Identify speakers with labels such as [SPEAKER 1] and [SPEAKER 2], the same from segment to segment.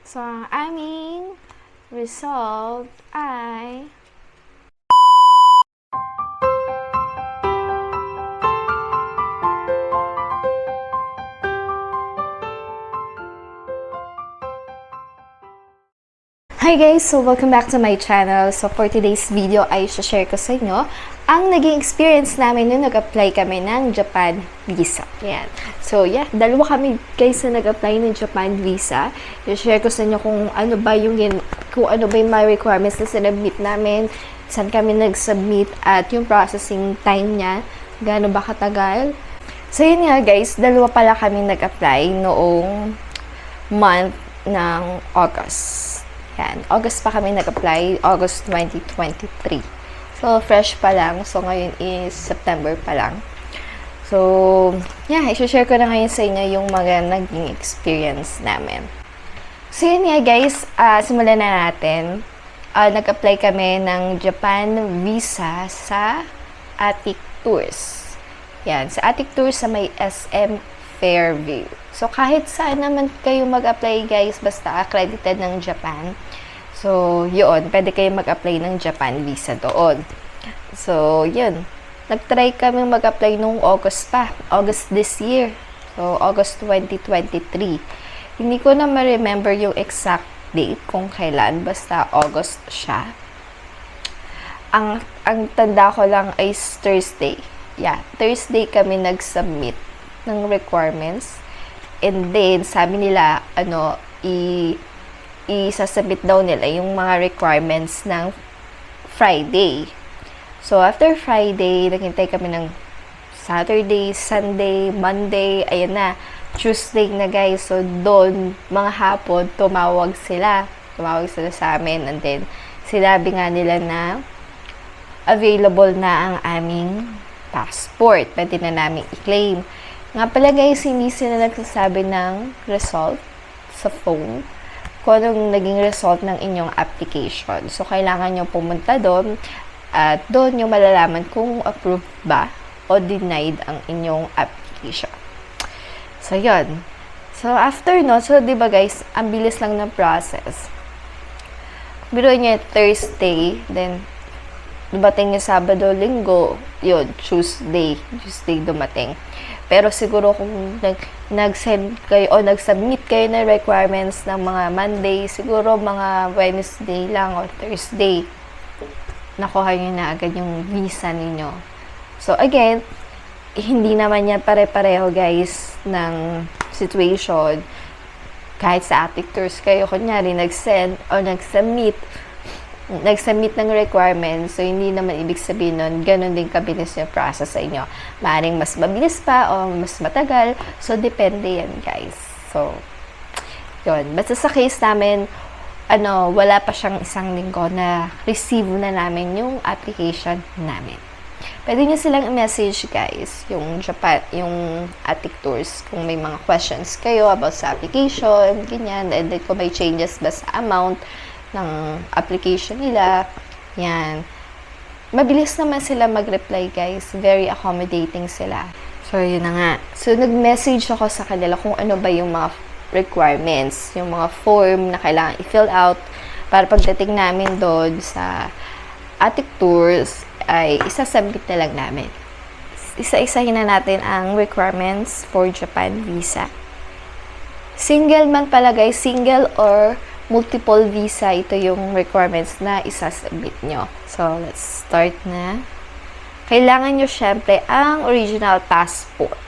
[SPEAKER 1] So, ang aming result ay Hi guys! So, welcome back to my channel. So, for today's video ay share ko sa inyo ang naging experience namin nung nag-apply kami ng Japan visa. Yan. So, yeah, dalawa kami guys na nag-apply ng Japan visa. I-share ko sa inyo kung ano ba yung mga requirements na sinubmit namin, saan kami nag-submit, at yung processing time niya, gaano ba katagal. So, yun nga guys, dalawa pala kami nag-apply noong month ng August. Yan. August pa kami nag-apply, August 2023. So, fresh pa lang. So, ngayon is September pa lang. So, yeah, i-share ko na ngayon sa inyo yung mga naging experience namin. So, yun nga guys, simulan na natin. Nag-apply kami ng Japan visa sa Attic Tours. Yan, sa Attic Tours sa may SM Fairview. So, kahit saan naman kayo mag-apply guys, basta accredited ng Japan. So, yun, pwede kayo mag-apply ng Japan visa doon. So, yun. Nag-try kami mag-apply nung August pa. August this year. So, August 2023. Hindi ko na ma-remember yung exact date kung kailan. Basta August siya. Ang tanda ko lang ay Thursday. Yeah, Thursday kami nag-submit ng requirements. And then, sabi nila, isasubmit daw nila yung mga requirements ng Friday. So, after Friday, naghintay kami ng Saturday, Sunday, Monday, ayan na, Tuesday na guys. So, doon, mga hapon, tumawag sila sa amin. And then, sinabi nga nila na available na ang aming passport. Pwede na namin i-claim. Nga pala guys, hindi sila nagsasabi ng result sa phone kung anong naging result ng inyong application. So, kailangan nyo pumunta doon at doon nyo malalaman kung approved ba o denied ang inyong application. So, yun. So, after no, so, diba guys, ang bilis lang ng process. Biro nyo Thursday, then dumating yung Sabado, Linggo, yun, Tuesday dumating. Pero siguro kung nag-send kayo o nag-submit kayo ng requirements ng mga Monday, siguro mga Wednesday lang o Thursday, nakuha nyo na agad yung visa ninyo. So again, hindi naman yan pare-pareho guys ng situation. Kahit sa Attic Tours kayo, kunyari nag-send o nag-submit ng requirements, so hindi naman ibig sabihin nun, ganun din kabilis yung process sa inyo. Maaaring mas mabilis pa o mas matagal, so depende yan guys. So, yun. Basta sa case namin, wala pa siyang isang linggo na receive na namin yung application namin. Pwede nyo silang i-message guys, yung Attic Tours, kung may mga questions kayo about sa application, ganyan, and then kung may changes ba sa amount ng application nila, yan. Mabilis naman sila mag-reply guys, very accommodating sila. So, yun na nga. So, nag-message ako sa kanila kung ano ba yung mga requirements, yung mga form na kailangan i-fill out para pagdating namin doon sa Attic Tours ay isasubmit na lang namin. Isa-isahin na natin ang requirements for Japan visa. Single man pala guys, single or multiple visa, ito yung requirements na isasubmit nyo. So, let's start na. Kailangan nyo syempre ang original passport.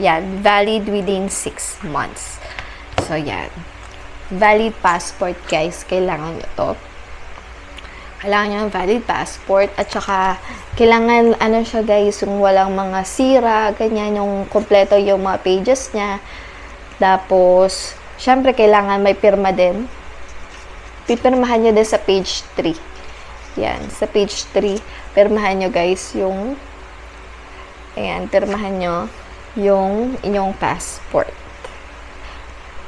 [SPEAKER 1] Yan, valid within 6 months. So, yan. Valid passport, guys. Kailangan nyo to. Kailangan nyo ang valid passport. At saka, kailangan, siya guys, yung walang mga sira, ganyan, yung kompleto yung mga pages niya. Tapos, syempre, kailangan may pirma din. Pipirmahan nyo din sa page 3. Yan. Sa page 3, pirmahan nyo guys yung pirmahan nyo yung inyong passport.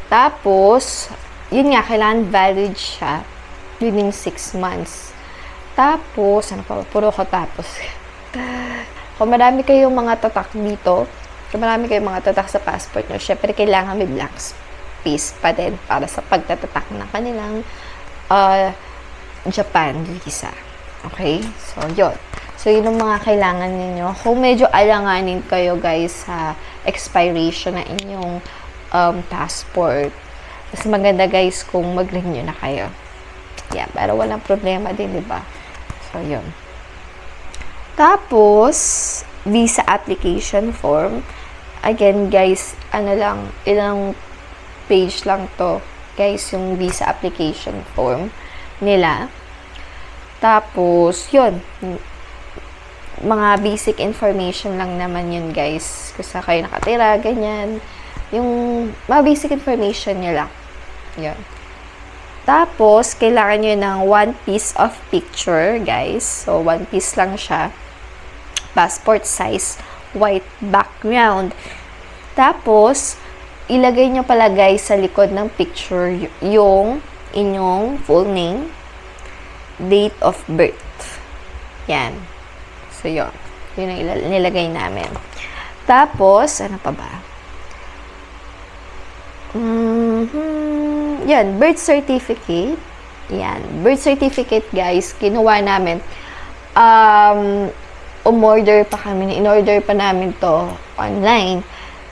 [SPEAKER 1] Tapos, yun nga, kailangan valid siya within 6 months. Tapos, puro ko tapos. Kung marami kayong mga tatak dito, kung marami kayong mga tatak sa passport nyo, syempre, kailangan may blanks. space pa din para sa pagtatatak ng kanilang uh, Japan visa. Okay? So, yun. So, yun ang mga kailangan ninyo. Kung medyo alanganin kayo, guys, sa expiration na inyong passport, mas maganda, guys, kung mag-renew na kayo. Yeah, pero walang problema din, diba? So, yun. Tapos, visa application form. Again, guys, ilang page lang to, guys, yung visa application form nila. Tapos, yun, mga basic information lang naman yun, guys. Kung saan kayo nakatira, ganyan. Yung mga basic information nyo lang. Yun. Tapos, kailangan nyo ng one piece of picture, guys. So, one piece lang siya. Passport size, white background. Tapos, ilagay nyo pala, guys, sa likod ng picture yung inyong full name, date of birth. Yan. So, yun. Yun ang nilagay namin. Tapos, ano pa ba? Yan, birth certificate. Yan. Birth certificate, guys, kinuha namin. In-order pa namin to online.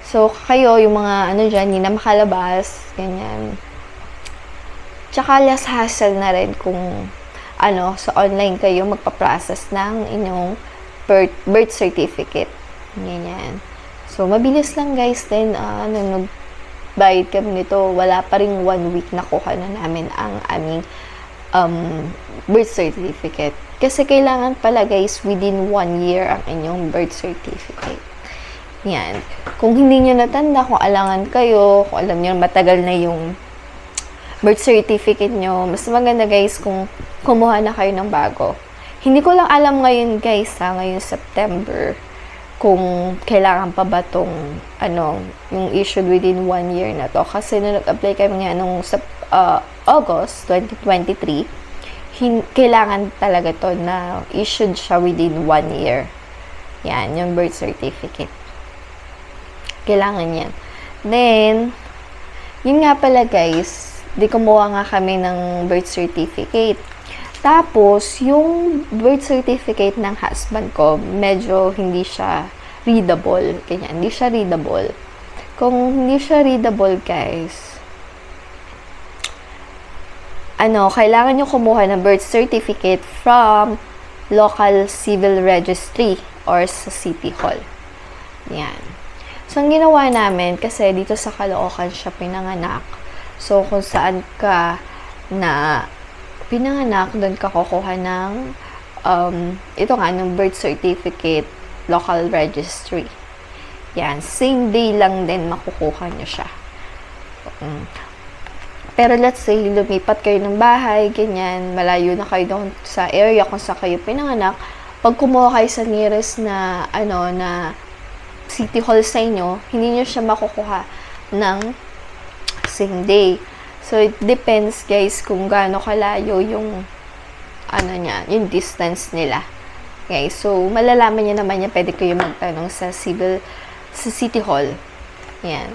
[SPEAKER 1] So, kayo, yung mga, dyan, hindi na makalabas, ganyan. Tsaka, less hassle na rin kung, sa online kayo magpa-process ng inyong birth certificate. Ganyan. So, mabilis lang, guys, din, nagbayad kami nito, wala pa rin 1 week nakuha na namin ang aming, birth certificate. Kasi kailangan pala, guys, within 1 year ang inyong birth certificate. Yan. Kung hindi nyo natanda, kung alangan kayo, kung alam nyo matagal na yung birth certificate nyo, mas maganda, guys, kung kumuha na kayo ng bago. Hindi ko lang alam ngayon, guys, ngayon September, kung kailangan pa ba tong, yung issued within 1 year na to. Kasi nung nag-apply kami nga nung August 2023, kailangan talaga to na issued siya within 1 year. Yan, yung birth certificate. Kailangan yan. Then, yun nga pala, guys, kumuha nga kami ng birth certificate. Tapos, yung birth certificate ng husband ko, medyo hindi siya readable. Kanya, hindi siya readable. Kung hindi siya readable, guys, kailangan nyo kumuha ng birth certificate from local civil registry or sa City Hall. Yan. So, ang ginawa namin, kasi dito sa Caloocan siya pinanganak. So, kung saan ka na pinanganak, doon ka kukuha ng ng birth certificate, local registry. Yan. Same day lang din makukuha nyo siya. Pero let's say, lumipat kayo ng bahay, ganyan, malayo na kayo doon sa area kung saan kayo pinanganak. Pag kumuha kayo sa nearest na, na City Hall sa inyo, hindi nyo siya makukuha ng same day. So, it depends, guys, kung gaano kalayo yung, yung distance nila. Okay, so, malalaman nyo naman yan, pwede kayo magtanong sa City Hall. Yan.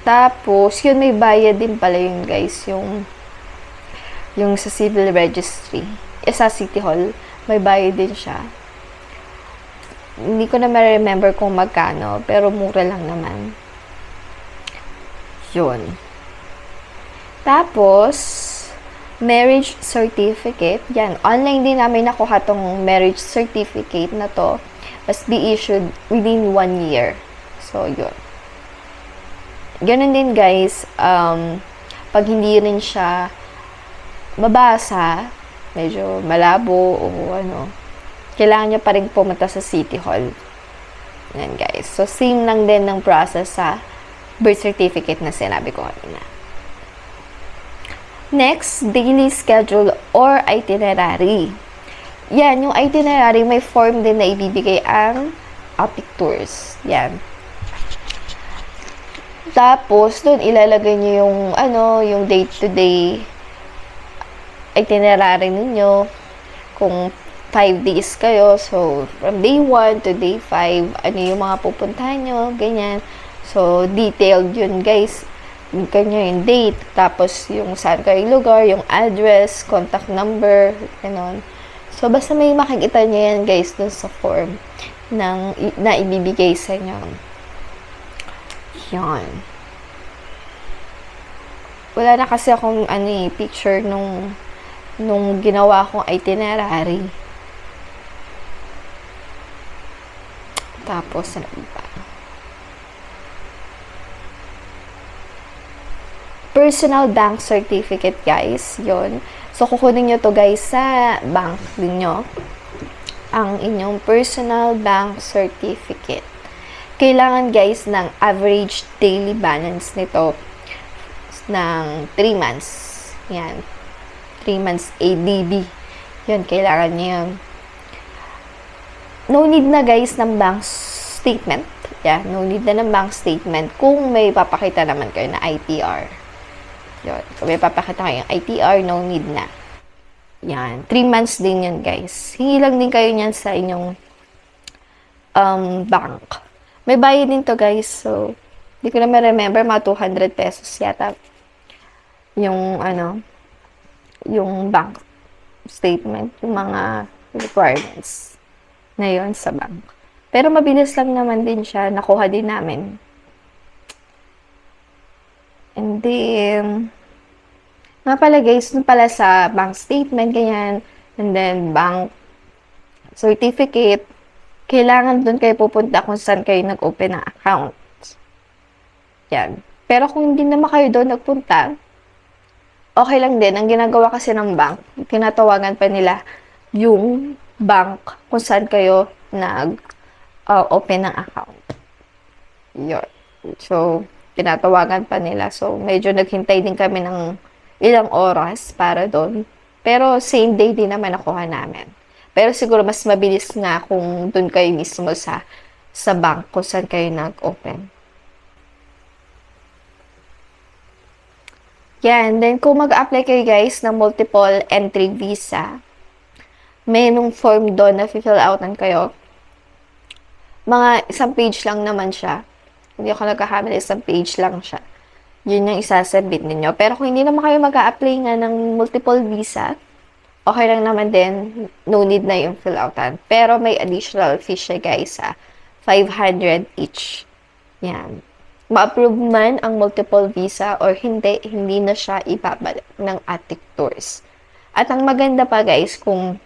[SPEAKER 1] Tapos, yun, may bayad din pala yun, guys, yung sa civil registry. Sa City Hall, may bayad din siya. Hindi ko na ma-remember kung magkano, pero mura lang naman. Yun. Tapos, marriage certificate. Yan, online din namin nakuha tong marriage certificate na to. Must be issued within 1 year. So, yun. Ganun din, guys, pag hindi rin siya mabasa, medyo malabo o kailangan nyo pa rin pumunta sa City Hall. Yan, guys. So, same lang din ng process sa birth certificate na sinabi ko kanina. Next, daily schedule or itinerary. Yan, yung itinerary, may form din na ibibigay ang Apic Tours. Yan. Tapos, doon ilalagay nyo yung day-to-day itinerary ninyo. Kung 5 days kayo, so, from day 1 to day 5, yung mga pupuntahan nyo, ganyan. So, detailed yun, guys. kanya yung date, tapos yung saan kayo lugar, yung address, contact number, gano'n. So, basta may makikita nyo yan, guys, dun sa form na ibibigay sa inyo. Yan. Wala na kasi akong picture nung ginawa kong itinerary. Tapos, ano ba? Personal bank certificate, guys. Yon. So, kukunin nyo to, guys, sa bank ninyo. Ang inyong personal bank certificate. Kailangan, guys, ng average daily balance nito ng 3 months. Yan. 3 months ADB. Yun, kailangan nyo yun. No need na, guys, ng bank statement. Yeah, no need na ng bank statement kung may papakita naman kayo na ITR. Yun. Kung may papakita kayong ITR, no need na. Yan. 3 months din yun, guys. Hingi lang din kayo niyan sa inyong bank. May bayad din to, guys. So, hindi ko na ma-remember, mga 200 pesos yata. Yung bank statement, yung mga requirements na yun sa bank. Pero mabilis lang naman din siya. Nakuha din namin. And then, nga pala, guys, nun pala sa bank statement, ganyan, and then bank certificate, kailangan dun kayo pupunta kung saan kayo nag-open ng account. Yan. Pero kung hindi naman kayo doon nagpunta, okay lang din. Ang ginagawa kasi ng bank, tinatawagan pa nila yung bank kung saan kayo nag-open ng account. Yun. So, tinatawagan pa nila. So, medyo naghintay din kami ng ilang oras para doon. Pero, same day din naman nakuha namin. Pero siguro mas mabilis nga kung doon kayo mismo sa bank kung saan kayo nag-open. Yan. Then, kung mag-apply kayo, guys, ng multiple entry visa, may nung form doon na fill outan kayo. Mga isang page lang naman siya. Hindi ako nagkakamali, isang page lang siya. Yun yung isasubmit ninyo. Pero kung hindi naman kayo mag-a-apply nga ng multiple visa, okay lang naman din, no need na yung fill outan. Pero may additional fee siya, guys, 500 each. Yan. Ma-approve man ang multiple visa or hindi na siya ibabalik ng Attic Tours. At ang maganda pa, guys, kung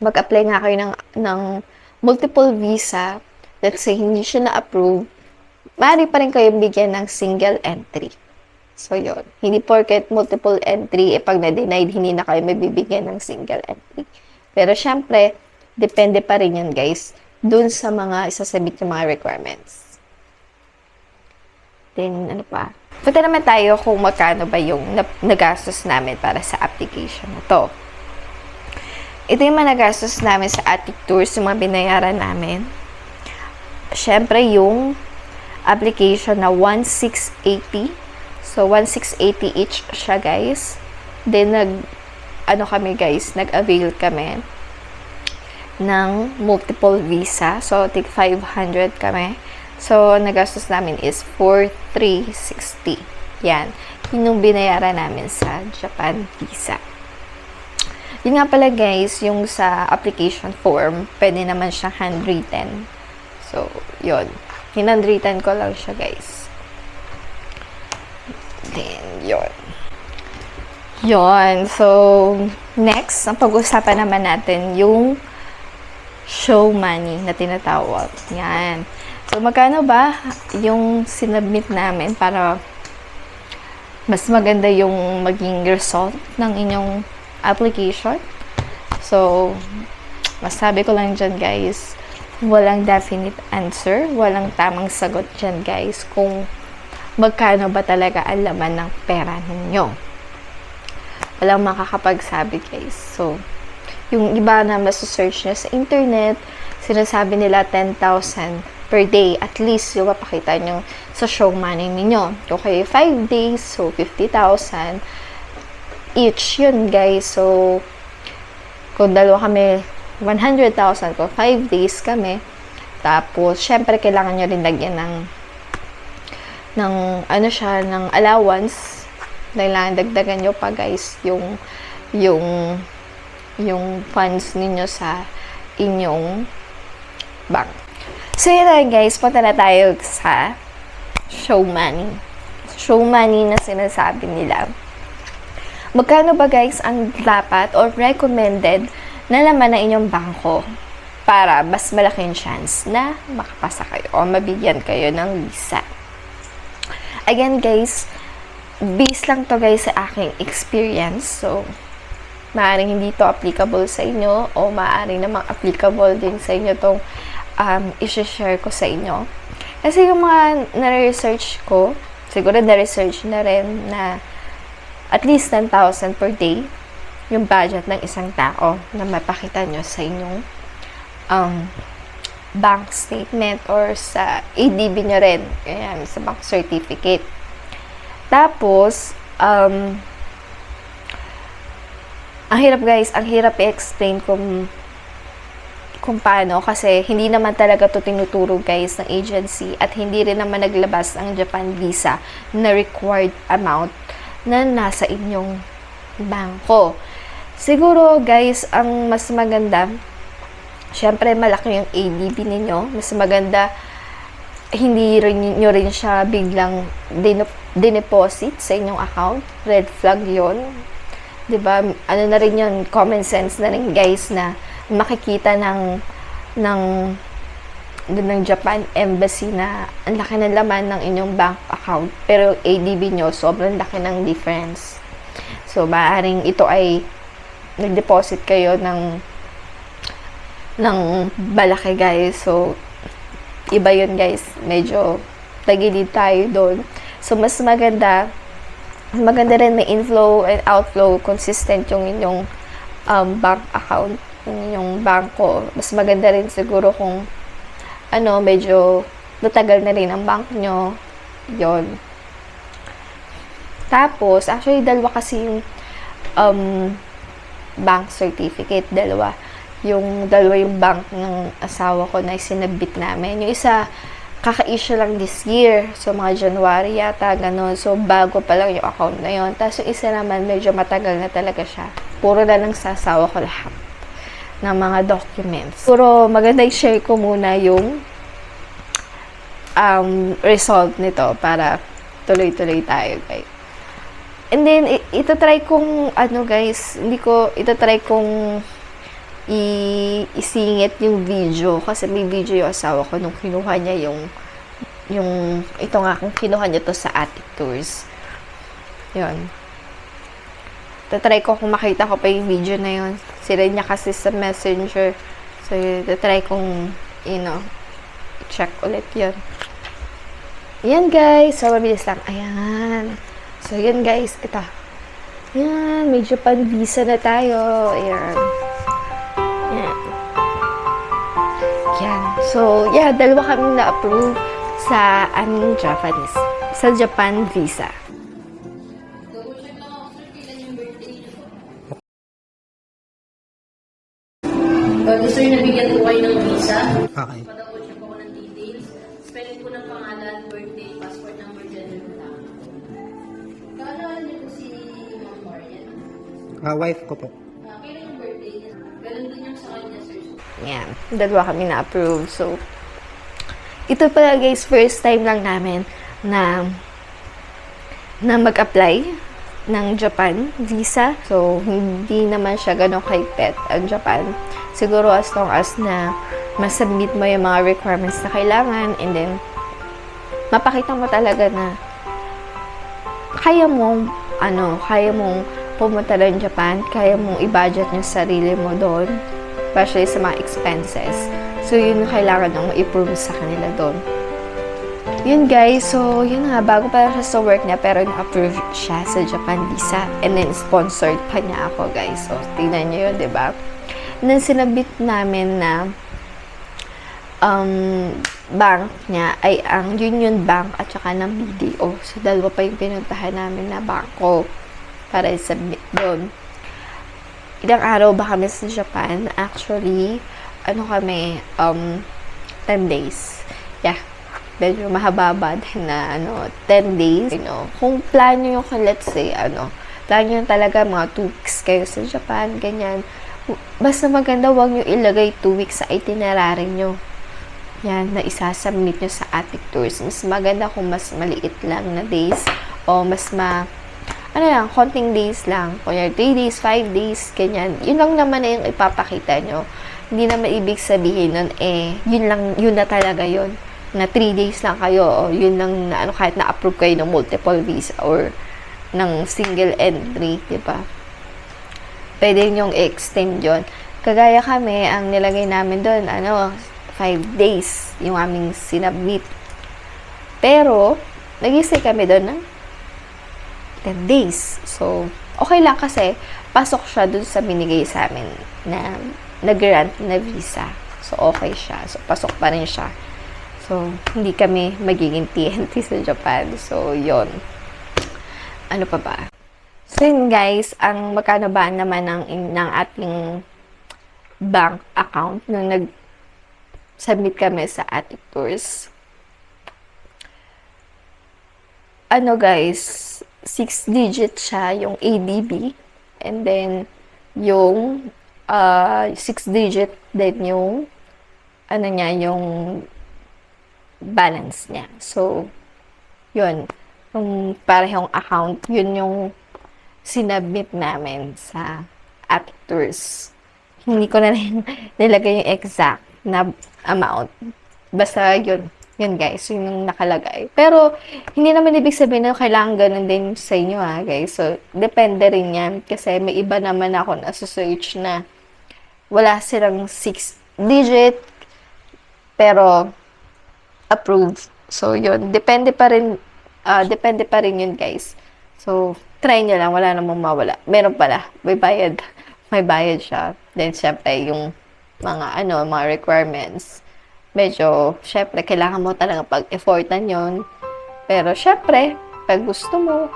[SPEAKER 1] mag-apply nga kayo ng multiple visa, let's say hindi siya na-approve, maaari pa rin kayong bigyan ng single entry. So, yun. Hindi porket multiple entry, pag na-denied, hindi na kayo mabibigyan ng single entry. Pero, syempre, depende pa rin yan, guys, dun sa mga isasabit yung mga requirements. Then, ano pa? Punta naman tayo kung magkano ba yung nagastos namin para sa application na to. Ito yung mga nagastos namin sa Attic Tours, yung mga binayaran namin. Syempre, yung application na 1,680. So, 1,680 each siya, guys. Then, nag-avail kami ng multiple visa. So, take 500 kami. So, nagastos namin is 4,360. Yan. Yun yung binayaran namin sa Japan visa. Yun nga pala, guys, yung sa application form, pwede naman siya handwritten. So, yun. Hinandwritten ko lang siya, guys. Then, yun. Yun. So, next, ang pag-usapan naman natin yung show money na tinatawag. Yan. So, magkano ba yung sinubmit namin para mas maganda yung maging result ng inyong application? So, masabi ko lang dyan, guys, walang definite answer, walang tamang sagot dyan, guys, kung magkano ba talaga ang laman ng pera ninyo. Walang makakapagsabi, guys. So, yung iba na masu-search nyo sa internet, sinasabi nila 10,000 per day. At least, yung mapakita nyo sa show money ninyo. Okay, 5 days, so 50,000 each. Yun, guys. So, kung dalawa kami, 100,000 ko, 5 days kami. Tapos, syempre, kailangan nyo rin lagyan ano siya, ng allowance. Kailangan dagdagan nyo pa guys yung funds ninyo sa inyong bank. So yun na guys, punta na tayo sa show money. Show money na sinasabi nila. Magkano ba guys ang dapat or recommended na laman ng inyong bangko para mas malaking chance na makapasa kayo o mabigyan kayo ng visa? Again guys, based lang to guys sa aking experience. So, maaaring hindi to applicable sa inyo o maaaring namang applicable din sa inyo tong i-share ko sa inyo. Kasi yung mga na-research ko, siguro na-research na rin na at least 10,000 per day yung budget ng isang tao na mapakita nyo sa inyong bank statement or sa ADB nyo rin, ayan, sa bank certificate. Tapos, ang hirap guys, ang hirap i-explain kung paano kasi hindi naman talaga to tinuturo guys ng agency at hindi rin naman naglabas ang Japan visa na required amount na nasa inyong bangko. Siguro guys, ang mas maganda, syempre malaki yung ADB ninyo, mas maganda hindi nyo rin siya biglang dineposit sa inyong account. Red flag yon, 'di ba? Ano na rin yun, common sense na rin guys na makikita ng Japan Embassy na ang laki ng laman ng inyong bank account pero ADB nyo sobrang laki ng difference. So maaaring ito ay nag-deposit kayo ng malaki guys. So iba yun guys, medyo tagilid tayo doon. So mas maganda rin may inflow and outflow consistent yung inyong bank account, yung bangko. Mas maganda rin siguro kung medyo matagal na rin ang bank nyo. Yon. Tapos, actually, dalawa kasi yung bank certificate. Dalawa yung bank ng asawa ko na sinabit namin. Yung isa, kaka-issue lang this year. So, mga January yata, gano'n. So, bago pa lang yung account na yon. Tapos, yung isa naman, medyo matagal na talaga siya. Puro na lang sa asawa ko lahat ng mga documents. Pero maganda i-share ko muna yung result nito para tuloy-tuloy tayo, guys. And then, ito-try kong, guys, ito-try kong isingit yung video kasi may video yung asawa ko nung kinuha niya ito nga, kung kinuha niya to sa Attic Tours. Yun. Tatry ko kung makita ko pa yung video na yun. Sira niya kasi sa messenger. So, tatry kong, check ulit yun. Ayan, guys. So, mabilis lang. Ayan. So, yun, guys. Ito. Ayan. May Japan visa na tayo. Ayan. Ayan. Ayan. So, yeah. Dalawa kami na-approve sa aming sa Japan visa.
[SPEAKER 2] Gusto nyo nabigyan ko kayo ng visa?
[SPEAKER 3] Okay.
[SPEAKER 2] Padapot ko ng details. Spelling ko ng pangalan, birthday, passport number, gender ko lang. Kaalala niyo po si Ma'am Marian?
[SPEAKER 3] Wife ko po.
[SPEAKER 2] Kailan yung birthday niya? Ganun din yung sa kanya, sir.
[SPEAKER 1] Yan. Dalawa kami na-approve. So, ito pala guys, first time lang namin na mag-apply ng Japan visa. So, hindi naman siya ganun kahigpit ang Japan. Siguro as long as na masubmit mo yung mga requirements na kailangan and then mapakita mo talaga na kaya mong pumunta ng Japan, kaya mong i-budget yung sarili mo doon, especially sa mga expenses. So, yun yung kailangan nang i-prove sa kanila doon. Yun guys, so yun nga, bago pa lang siya sa work niya, pero na-approve siya sa Japan visa. And then, sponsored pa niya ako guys. So, tingnan niyo yun, diba? And then, sinabit namin na bank niya ay ang Union Bank at saka ng BDO. So, dalawa pa yung pinuntahan namin na bangko para i-submit doon. Ilang araw ba kami sa Japan? Actually, 10 days. Yeah. medyo mahaba din na 10 days. Kung plano nyo let's say, plano nyo talaga mga 2 weeks kayo sa Japan, ganyan. Basta maganda, wag nyo ilagay 2 weeks sa itinerary nyo. Yan, na isasubmit nyo sa Attic Tours. Mas maganda kung mas maliit lang na days o mas konting days lang. Kunya 3 days, 5 days, ganyan. Yun lang naman na yung ipapakita nyo. Hindi naman ibig sabihin nun, yun na talaga yun. Na 3 days lang kayo, o yun lang na kahit na-approve kayo ng multiple visa or ng single entry, diba? Pwede nyong i-extend yun. Kagaya kami, ang nilagay namin doon, 5 days yung aming sinubmit. Pero, nag-stay kami doon ng 10 days. So, okay lang kasi, pasok siya doon sa binigay sa amin na nag-grant na visa. So, okay siya. So, pasok pa rin siya. So, hindi kami magiging TNT sa Japan. So, yon. Ano pa ba? So, yun guys, ang magkano ba naman ng ating bank account nung nag-submit kami sa Attic Tours. Guys, 6 digit siya, yung ADB. And then, yung 6 digit din yung yung balance niya. So, yun. Yung parehong account, yun yung sinubmit namin sa Attic Tours. Hindi ko na rin nilagay yung exact na amount. Basta yun. Yun guys, yun yung nakalagay. Pero, hindi naman ibig sabihin na kailangan ganun din sa inyo guys. So, depende rin yan. Kasi may iba naman ako na search na wala silang 6 digit pero approved. So, yun. Depende pa rin yun guys. So, try nyo lang. Wala namang mawala. Meron pala. May bayad. May bayad siya. Then, syempre, yung mga requirements. Medyo, syempre, kailangan mo talaga pag-effortan yon. Pero, syempre, pag gusto mo,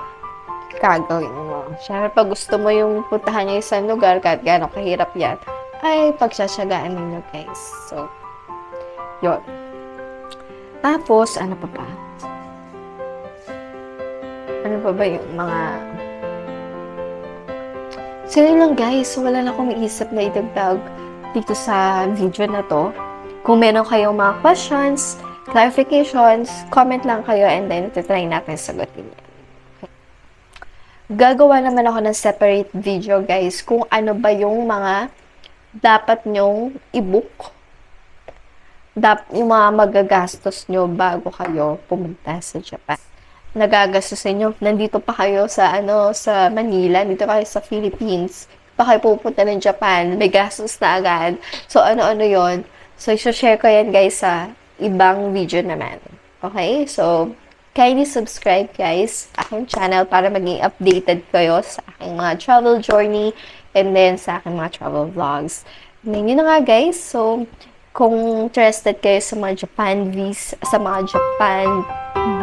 [SPEAKER 1] gagawin mo. Syempre, pag gusto mo yung puntahan niya isang lugar, kahit gano'ng kahirap yan, ay pagsasyagaan ninyo, guys. So, yun. Tapos, ano pa ba? Ano pa ba yung mga... So, yun lang, guys. Wala na akong iisip na idagdag dito sa video na to. Kung meron kayong mga questions, clarifications, comment lang kayo and then try natin sagutin yan. Okay. Gagawa naman ako ng separate video guys kung ano ba yung mga dapat nyong i-book. Yung mga magagastos nyo bago kayo pumunta sa Japan. Nagagastos nyo, nandito pa kayo sa sa Manila, dito kayo sa Philippines, pa kayo pupunta ng Japan, may gastos na agad. So ano-ano yon. So, i-share ko yan guys sa ibang video naman. Okay? So, kindly subscribe guys sa aking channel para maging updated kayo sa aking mga travel journey and then sa aking mga travel vlogs. And then, yun na nga guys. So, kung interested kayo sa mga sa mga Japan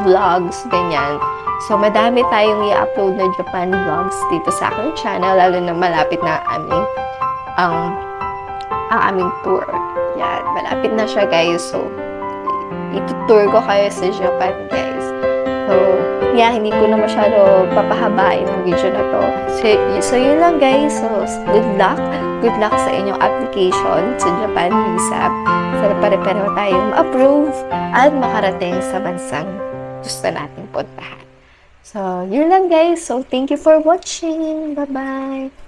[SPEAKER 1] vlogs, ganyan. So, madami tayong i-upload na Japan vlogs dito sa aking channel, lalo na malapit na ang aming tour. Yan, malapit na siya guys. So, itutour ko kayo sa Japan guys. So, yeah, hindi ko na masyado papahabain ng video na to. So yun lang guys. So, good luck. Good luck sa inyong application sa Japan visa. Sana pare-pareho tayong ma-approve at makarating sa bansang gusto nating puntahan. So, yun lang guys. So, thank you for watching. Bye-bye!